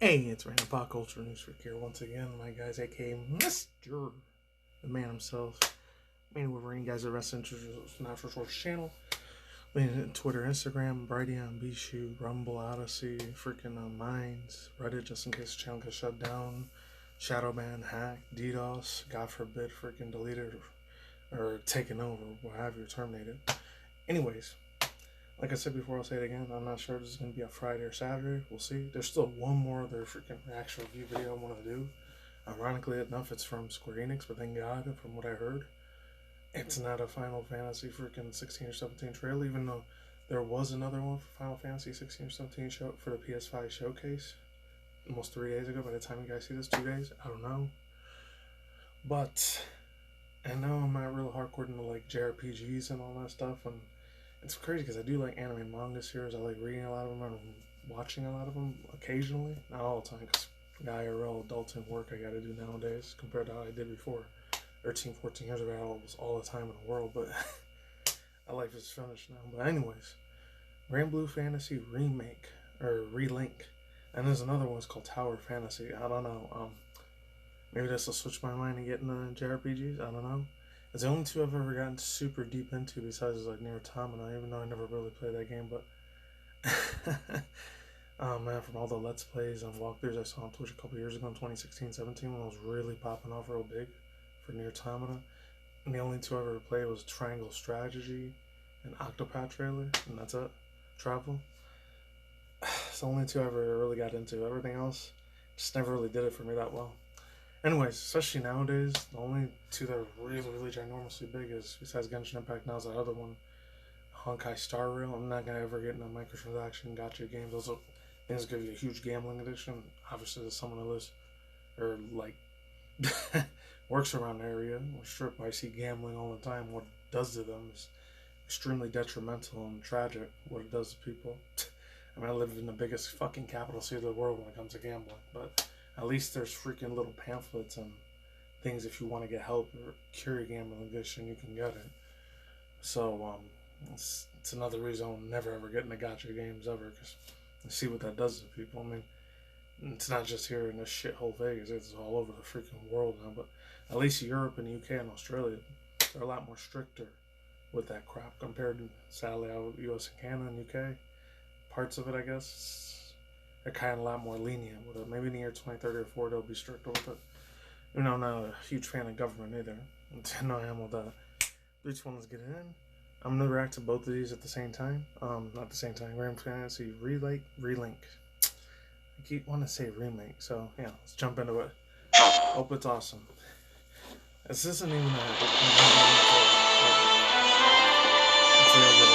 Hey, it's Random Pop Culture News Freak here once again, my guys, aka Mr. the Man himself. MannyTendoWolverine, guys, at Wrestling Natural Source channel. Twitter, Instagram, Brighteon, Bishu, Rumble, Odyssey, freaking Minds, Reddit, just in case the channel gets shut down, Shadowban, hacked, DDoS, God forbid, freaking deleted or taken over, what have you, terminated. Anyways. Like I said before, I'll say it again. I'm not sure if this is going to be a Friday or Saturday. We'll see. There's still one more other freaking actual review video I want to do. Ironically enough, it's from Square Enix, but thank God, from what I heard, it's not a Final Fantasy freaking 16 or 17 trailer, even though there was another one for Final Fantasy 16 or 17 show for the PS5 showcase almost 3 days ago. By the time you guys see this, 2 days, I don't know. But I know I'm not real hardcore into like jrpgs and all that stuff, and it's crazy because I do like anime and manga series. I like reading a lot of them and watching a lot of them occasionally. Not all the time, because IRL adulting work I gotta do nowadays compared to how I did before. 13, 14 years ago, I had all the time in the world, but that life is finished now. But anyways, GranBlue Fantasy Remake, or Relink. And there's another one, it's called Tower Fantasy. I don't know. Maybe this will switch my mind and get into JRPGs. I don't know. It's the only two I've ever gotten super deep into besides like Nier Automata, even though I never really played that game, but oh man, from all the Let's Plays and walkthroughs I saw on Twitch a couple years ago in 2016-17 when I was really popping off real big for Nier Automata. And the only two I ever played was Triangle Strategy and Octopath Trailer, and that's it. Travel. It's the only two I ever really got into. Everything else just never really did it for me that well. Anyways, especially nowadays, the only two that are really ginormously big is, besides Genshin Impact, now is that other one, Honkai Star Rail. I'm not going to ever get into microtransaction gacha games. Those are things give you a huge gambling addiction. Obviously, there's someone who lives, or like, works around the area, or strip, I see gambling all the time. What it does to them is extremely detrimental and tragic, what it does to people. I mean, I live in the biggest fucking capital city of the world when it comes to gambling, but at least there's freaking little pamphlets and things if you want to get help or cure your gambling addiction, you can get it. So, it's another reason I'll never ever get into gacha games ever, because I see what that does to people. I mean, it's not just here in this shithole Vegas, it's all over the freaking world now, but at least Europe and UK and Australia, they're a lot more stricter with that crap compared to, sadly, US and Canada and UK. Parts of it, I guess, are kind of a lot more lenient with it. Maybe in the year 2030 or 40 they'll be stricter with it. You know, I'm not a huge fan of government either. No, I am with that. Each one, let's get it in. I'm going to react to both of these at the same time. Not the same time. GranBlue Fantasy Relink. I keep wanting to say remake, so yeah, let's jump into it. Hope it's awesome. This isn't even a... It's real good.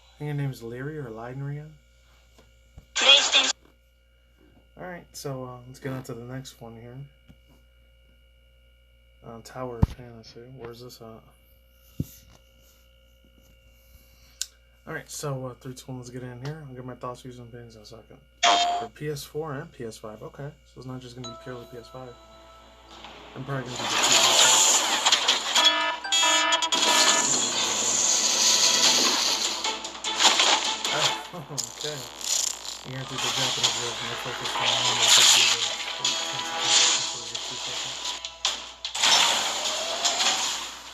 I think her name's Lyria or Lyria. Alright, so let's get on to the next one here. Tower Fantasy. Where's this at? Alright, so 3, 2, 1, let's get in here. I'll get my thoughts, views, and opinions in a second. For PS4 and PS5. Okay, so it's not just going to be purely PS5. I'm probably going to be PS5. Okay. You're going to do the Japanese version. We'll focus on the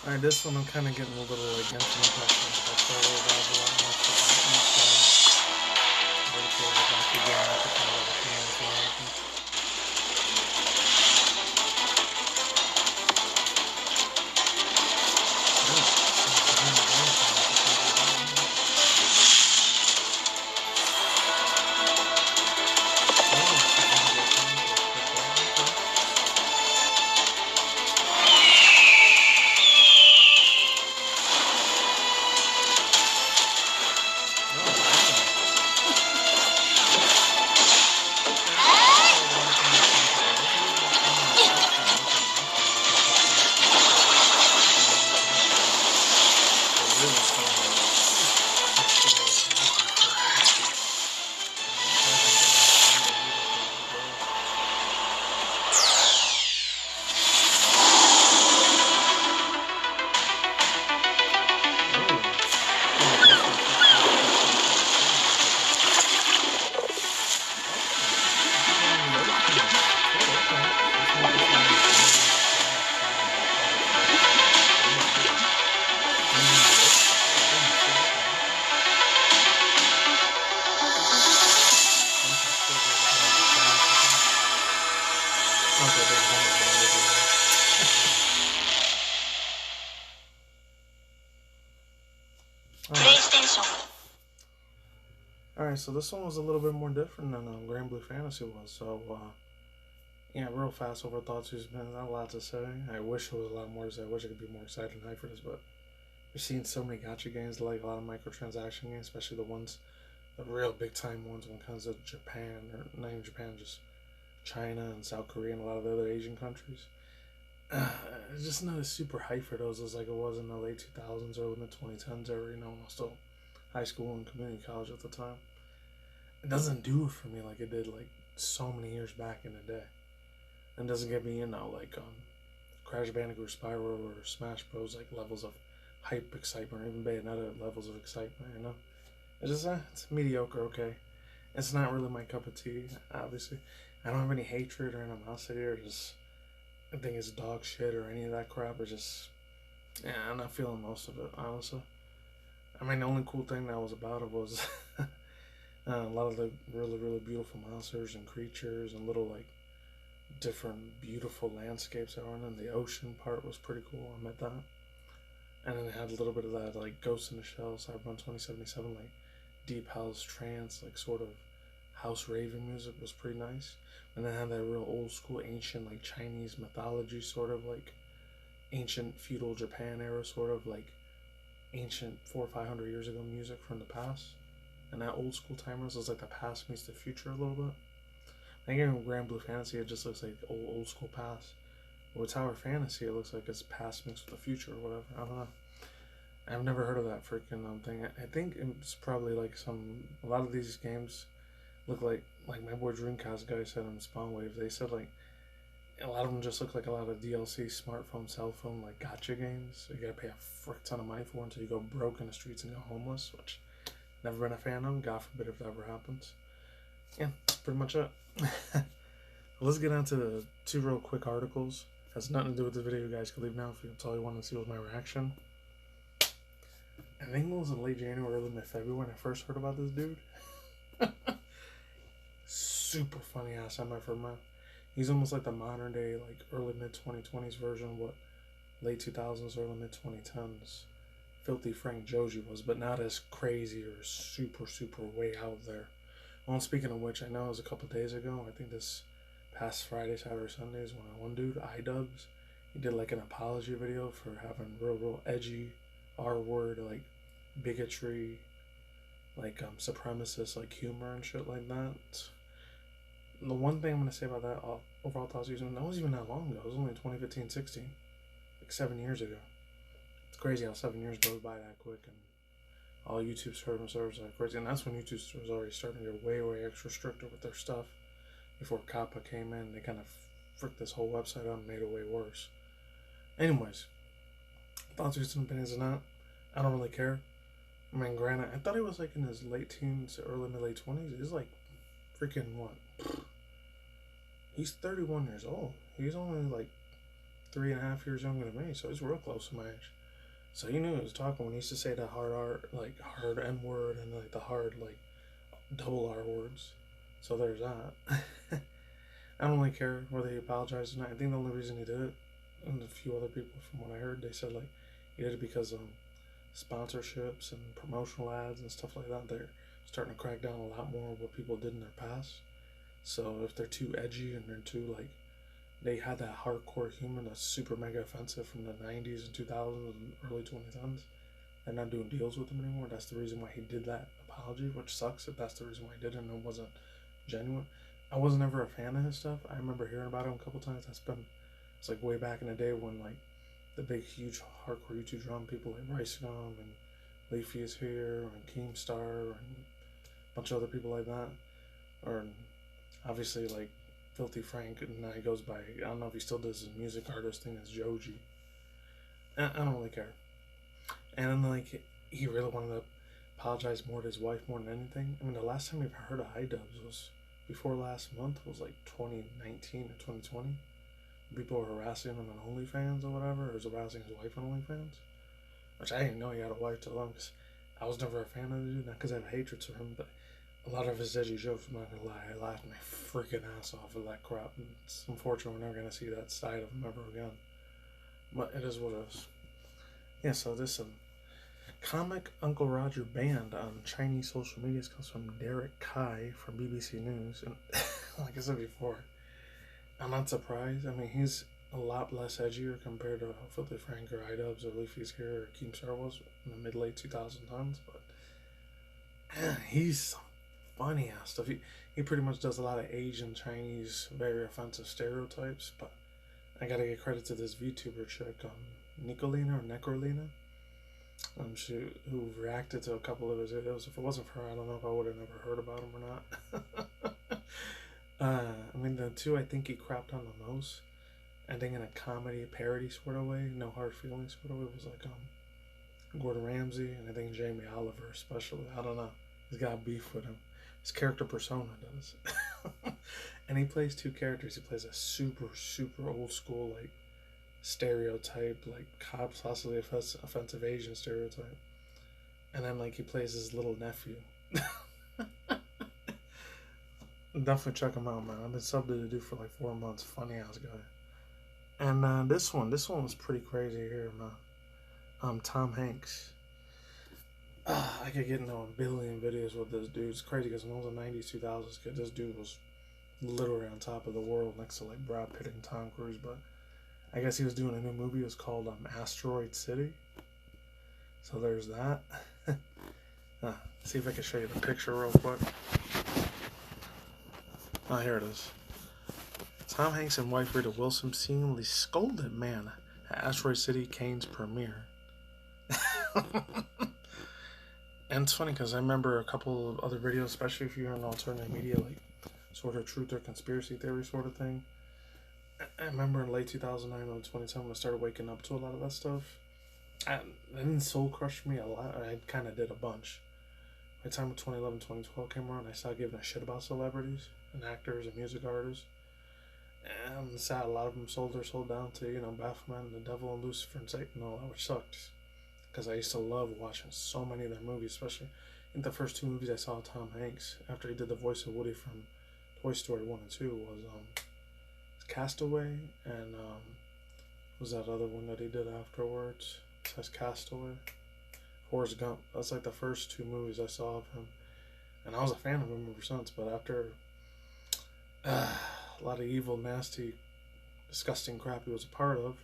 Alright, this one I'm kind of getting a little like infinite passion. That's why I really got a lot more stuff. Alright, so this one was a little bit more different than GranBlue Fantasy was. So, yeah, real fast over thoughts. There's been not a lot to say. I wish there was a lot more to say. I wish I could be more excited and hyped for this, but you're seeing so many gacha games, like a lot of microtransaction games, especially the ones, the real big time ones when it comes to Japan, or not even Japan, just China and South Korea and a lot of the other Asian countries. It's just not as super hype for those as like it was in the late 2000s, early mid 2010s, or when I was still high school and community college at the time. It doesn't do it for me like it did like so many years back in the day. And doesn't get me like Crash Bandicoot Spyro or Smash Bros. Like levels of hype, excitement, or even Bayonetta levels of excitement, you know? It's just, it's mediocre, okay? It's not really my cup of tea, obviously. I don't have any hatred or animosity or just, I think it's dog shit or any of that crap. It's just, yeah, I'm not feeling most of it, honestly. I mean, the only cool thing that was about it was a lot of the really, really beautiful monsters and creatures and little, like, different beautiful landscapes that were in. The ocean part was pretty cool. I met that. And then it had a little bit of that, like, Ghost in the Shell, Cyberpunk 2077, like, deep house trance, like, sort of house raven music was pretty nice. And then it had that real old school, ancient, like, Chinese mythology, sort of, like, ancient feudal Japan era, sort of, like, ancient 400 or 500 years ago music from the past. And that old school timers was like the past meets the future a little bit. I think in GranBlue Fantasy it just looks like old school past. But with Tower Fantasy it looks like it's past mixed with the future or whatever. I don't know. I've never heard of that freaking thing. I think it's probably like a lot of these games look like my boy Dreamcast guy said on Spawn Wave. They said like a lot of them just look like a lot of DLC, smartphone, cell phone, like gacha games. So you gotta pay a frick ton of money for until you go broke in the streets and go homeless, which never been a fan of. God forbid if that ever happens. Yeah, that's pretty much it. Let's get on to the two real quick articles. Has nothing to do with the video. You guys can leave now if that's all you want to see was my reaction. I think it was in late January, early mid-February when I first heard about this dude. Super funny ass I ever met. He's almost like the modern day, like early mid-2020s version of what late 2000s, early mid-2010s Filthy Frank Joji was, but not as crazy or super, super way out there. Well, speaking of which, I know it was a couple days ago, I think this past Friday, Saturday, Sundays, when one dude, Idubbez, he did like an apology video for having real edgy R-word, like bigotry, like supremacist, like humor and shit like that. The one thing I'm going to say about that overall thoughts using, that wasn't even that long ago. It was only 2015-16, like 7 years ago. It's crazy how 7 years goes by that quick, and all YouTube servers are crazy. And that's when YouTube was already starting to get way, way extra stricter with their stuff. Before Kappa came in, they kind of fricked this whole website up and made it way worse. Anyways, thoughts, views, and opinions on that. I don't really care. I mean, granted, I thought he was like in his late teens, early mid-late 20s. He's like freaking what? He's 31 years old. He's only like 3.5 years younger than me, so he's real close to my age. So he knew he was talking when he used to say the hard R, like hard N word, and like the hard like double R words. So there's that. I don't really care whether he apologized or not. I think the only reason he did it, and a few other people from what I heard, they said like he did it because sponsorships and promotional ads and stuff like that. They're starting to crack down a lot more on what people did in their past. So if they're too edgy and they're too like, they had that hardcore humor that's super mega offensive from the 90s and 2000s and early 2010s. They're not doing deals with him anymore. That's the reason why he did that apology, which sucks if that's the reason why he did it and it wasn't genuine. I wasn't ever a fan of his stuff. I remember hearing about him a couple times. It's like way back in the day when like the big, huge, hardcore YouTube drum people like Rice Gum and Leafy is Here and Keemstar and a bunch of other people like that. Or obviously like Filthy Frank, and now he goes by, I don't know if he still does his music artist thing as Joji. I don't really care. And then like he really wanted to apologize more to his wife more than anything. I mean, the last time we ever heard of Idubbez was before last month, was like 2019 or 2020. People were harassing him on OnlyFans or whatever, or was harassing his wife on OnlyFans. Which I didn't know he had a wife till then, because I was never a fan of the dude, not because I have hatred for him, but a lot of his edgy jokes, I'm not gonna lie, I laughed my freaking ass off of that crap. And it's unfortunate we're never gonna see that side of him ever again. But it is what it is. Yeah, so this comic Uncle Roger banned on Chinese social medias comes from Derek Kai from BBC News. And like I said before, I'm not surprised. I mean, he's a lot less edgier compared to Filthy Frank or Idubbez or Leafy's Here or Keemstar was in the mid-late 2010s. But he's funny ass stuff. He pretty much does a lot of Asian, Chinese, very offensive stereotypes. But I gotta give credit to this VTuber chick, Nicolina or Necrolina, who reacted to a couple of his videos. If it wasn't for her, I don't know if I would have never heard about him or not. I mean, the two I think he crapped on the most, I think in a comedy parody sort of way, no hard feelings sort of way, was like Gordon Ramsay, and I think Jamie Oliver especially. I don't know. He's got beef with him. His character persona does. And he plays two characters. He plays a super, super old school, like, stereotype, like, possibly offensive Asian stereotype. And then, like, he plays his little nephew. Definitely check him out, man. I've been subbed to the dude for like 4 months. Funny ass guy. And this one was pretty crazy here, man. Tom Hanks. I could get into a billion videos with this dude. It's crazy because when I was a 90s, 2000s kid, this dude was literally on top of the world next to like Brad Pitt and Tom Cruise. But I guess he was doing a new movie. It was called Asteroid City. So there's that. See if I can show you the picture real quick. Oh, here it is. Tom Hanks and wife Rita Wilson seemingly scolded man at Asteroid City Kane's premiere. And it's funny because I remember a couple of other videos, especially if you're in alternative media, like sort of truth or conspiracy theory sort of thing. I remember in late 2009 or 2010 when I started waking up to a lot of that stuff. It didn't soul crush me a lot. I kind of did a bunch. By the time of 2011, 2012 came around, I started giving a shit about celebrities and actors and music artists. And sad, a lot of them sold down to, Baphomet and the Devil and Lucifer and Satan and all that, which sucked. Because I used to love watching so many of their movies, especially I think the first two movies I saw of Tom Hanks after he did the voice of Woody from Toy Story 1 and 2 was Castaway, and was that other one that he did afterwards? It says Castaway. Forrest Gump. That's like the first two movies I saw of him. And I was a fan of him ever since, but after a lot of evil, nasty, disgusting crap he was a part of,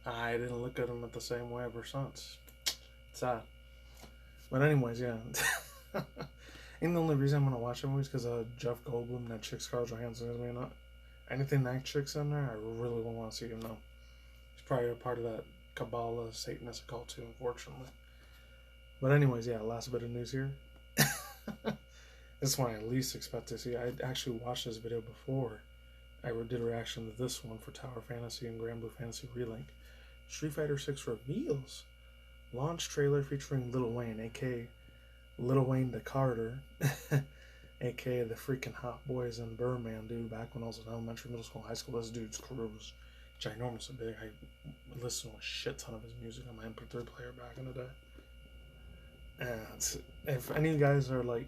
I didn't look at him the same way ever since. Sad. But anyways, yeah. And the only reason I'm going to watch that movie is because Jeff Goldblum and that chick Scarlett Johansson is not. Anything that chick's in there, I really won't want to see him now. He's probably a part of that Kabbalah Satanist cult too, unfortunately. But anyways, yeah, last bit of news here. This one I least expect to see. I actually watched this video before I did a reaction to this one for Tower Fantasy and GranBlue Fantasy Relink. Street Fighter 6 reveals launch trailer featuring Lil Wayne, aka Lil Wayne the Carter, aka the freaking Hot Boys and Birdman dude. Back when I was in elementary, middle school, high school, this dude's crew was ginormous big. I listened to a shit ton of his music on my MP3 player back in the day. And if any of you guys are like,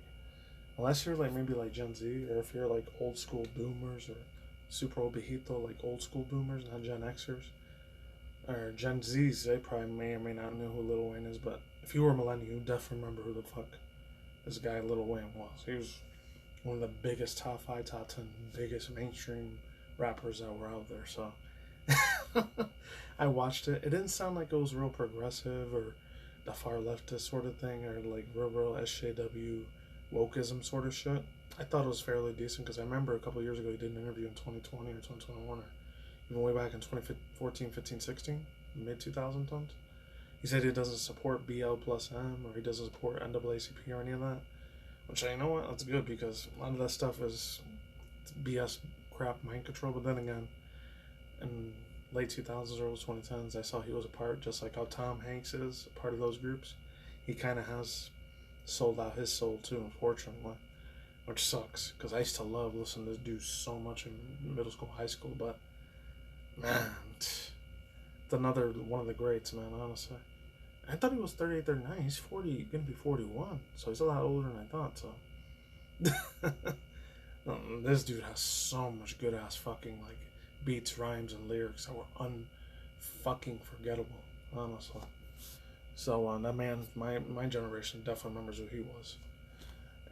unless you're like maybe like Gen Z, or if you're like old school boomers or super obejito, like old school boomers, not Gen Xers, or Gen Zs, they probably may or may not know who Lil Wayne is, but if you were a millennial, you definitely remember who the fuck this guy Lil Wayne was. He was one of the biggest top 5, top 10 biggest mainstream rappers that were out there, so I watched it. It didn't sound like it was real progressive or the far leftist sort of thing, or like real SJW wokeism sort of shit. I thought it was fairly decent because I remember a couple years ago he did an interview in 2020 or 2021 or even way back in 2014, 15, 16, mid 2010s. He said he doesn't support BL plus M, or he doesn't support NAACP or any of that. Which, you know what, that's good, because a lot of that stuff is BS crap, mind control. But then again, in late 2000s, early 2010s, I saw he was a part, just like how Tom Hanks is a part of those groups. He kind of has sold out his soul too, unfortunately, which sucks, because I used to love listening to this dude so much in middle school, high school. But man, it's another one of the greats, man, honestly. I thought he was 38, 39. He's 40, gonna be 41, so he's a lot older than I thought. So this dude has so much good ass fucking like beats, rhymes, and lyrics that were unfucking forgettable, honestly. So that man, my generation definitely remembers who he was.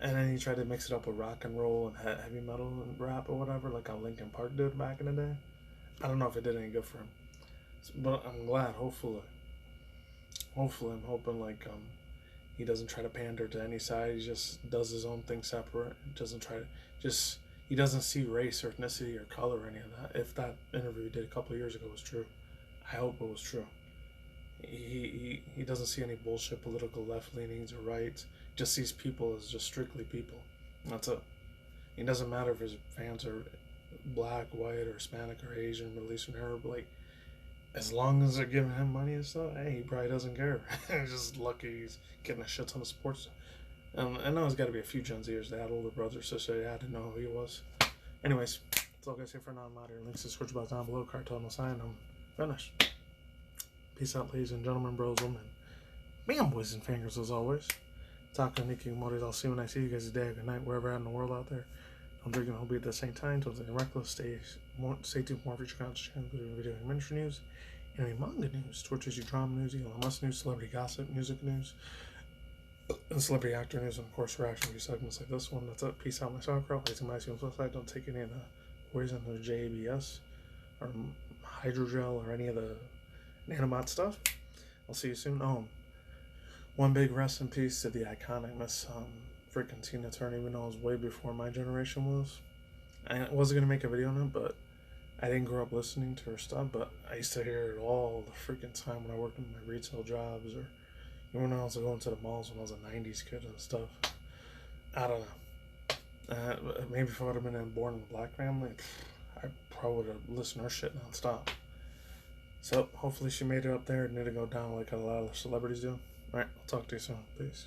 And then he tried to mix it up with rock and roll and heavy metal and rap or whatever, like how Linkin Park did back in the day. I don't know if it did any good for him, but I'm glad. Hopefully, I'm hoping like he doesn't try to pander to any side. He just does his own thing separate. Doesn't try to he doesn't see race or ethnicity or color or any of that. If that interview he did a couple of years ago was true, I hope it was true. He doesn't see any bullshit political left leanings or rights. Just sees people as just strictly people. That's it. It doesn't matter if his fans are black, white, or Hispanic, or Asian, Middle Eastern, Arab. Like, as long as they're giving him money and stuff, hey, he probably doesn't care. He's just lucky he's getting a shit ton of sports. And I know there's got to be a few Gen Zers that had older brothers, sisters, they had to know who he was. Anyways, that's all I gotta say for now. I'm out here. Links to the description box down below. Cartel no sign. I'm finished. Peace out, ladies and gentlemen, bros, women. Man, boys and fingers, as always. Talking Nikki Motors. I'll see you when I see you guys today. Good night, wherever at in the world out there. I'm drinking. I'll be at the same time. Don't stay reckless. Stay tuned for more future content, including video and ministry news, anime, manga news, Twitch issue, drama news, Elon Musk news, celebrity gossip, music news, and celebrity actor news, and of course reaction review segments like this one. That's it. Peace out, my sauerkraut. Please my website. Don't take any of the poison or JABS or hydrogel or any of the nanobot stuff. I'll see you soon. One big rest in peace to the iconic Miss freaking Tina Turner, even though it was way before my generation was. I wasn't gonna make a video on it, but I didn't grow up listening to her stuff, but I used to hear it all the freaking time when I worked in my retail jobs, or even when I was going to the malls when I was a 90s kid and stuff. I don't know. Maybe if I would have been born in a black family, I probably would have listened to her shit nonstop. So hopefully she made it up there and didn't go down like a lot of celebrities do. Alright, I'll talk to you soon. Peace.